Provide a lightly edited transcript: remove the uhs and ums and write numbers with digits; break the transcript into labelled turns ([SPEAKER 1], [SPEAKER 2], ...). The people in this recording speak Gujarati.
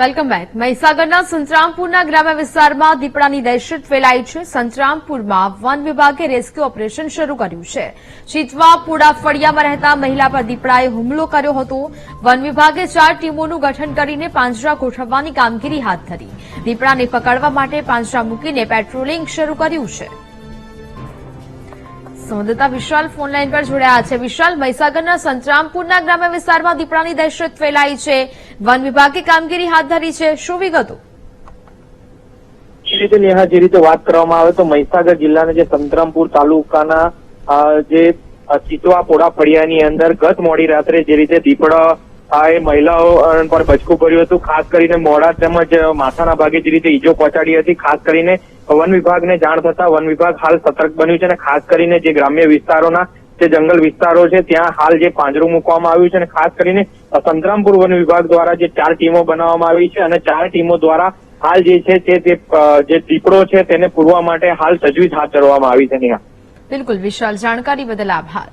[SPEAKER 1] Welcome back. મહીસાગરના સંતરામપુરના ગ્રામ્ય વિસ્તારમાં દીપડાની દહેશત ફેલાઈ છે। સંતરામપુરમાં વન વિભાગે રેસ્ક્યુ ઓપરેશન શરૂ કર્યું છે। ચિતવા પુડા ફળિયામાં રહેતા મહિલા પર દીપડાએ હુમલો કર્યો હતો। વન વિભાગે 4 ટીમોનું ગઠન કરીને પાંજરા ગોઠવવાની કામગીરી હાથ ધરી। દીપડાને પકડવા માટે પાંજરા મૂકીને પેટ્રોલિંગ શરૂ કર્યું છે। સંવાદદાતા વિશાલ ફોનલાઈન પર જોડાયા છે। વિશાલ, મહીસાગરના સંતરામપુરના ગ્રામ્ય વિસ્તારમાં દીપડાની દહેશત ફેલાઈ છે। વન વિભાગે કામગીરી હાથ ધરી છે, શું વિગતો?
[SPEAKER 2] જે રીતે વાત કરવામાં આવે તો મહીસાગર જિલ્લાના જે સંતરામપુર તાલુકાના જે ચિતવા પોડા ફળિયાની અંદર ગત મોડી રાત્રે જે રીતે દીપડા એ મહિલાઓ પર બચકું ભર્યું હતું, ખાસ કરીને મોઢા તેમજ માથાના ભાગે જે રીતે ઈજો પહોંચાડી હતી। ખાસ કરીને વન વિભાગને જાણ થતા વન વિભાગ હાલ સતર્ક બન્યું છે અને ખાસ કરીને જે ગ્રામ્ય વિસ્તારોના જે જંગલ વિસ્તારો છે ત્યાં હાલ જે પાંજરું મૂકવામાં આવ્યું છે અને ખાસ કરીને સંતરામપુર વન વિભાગ દ્વારા જે 4 ટીમો બનાવવામાં આવી છે અને 4 ટીમો દ્વારા હાલ જે છે તે જે દીપડો છે તેને પૂરવા માટે હાલ તજવીજ હાથ ધરવામાં આવી છે।
[SPEAKER 1] બિલકુલ વિશાલ, જાણકારી બદલ આભાર।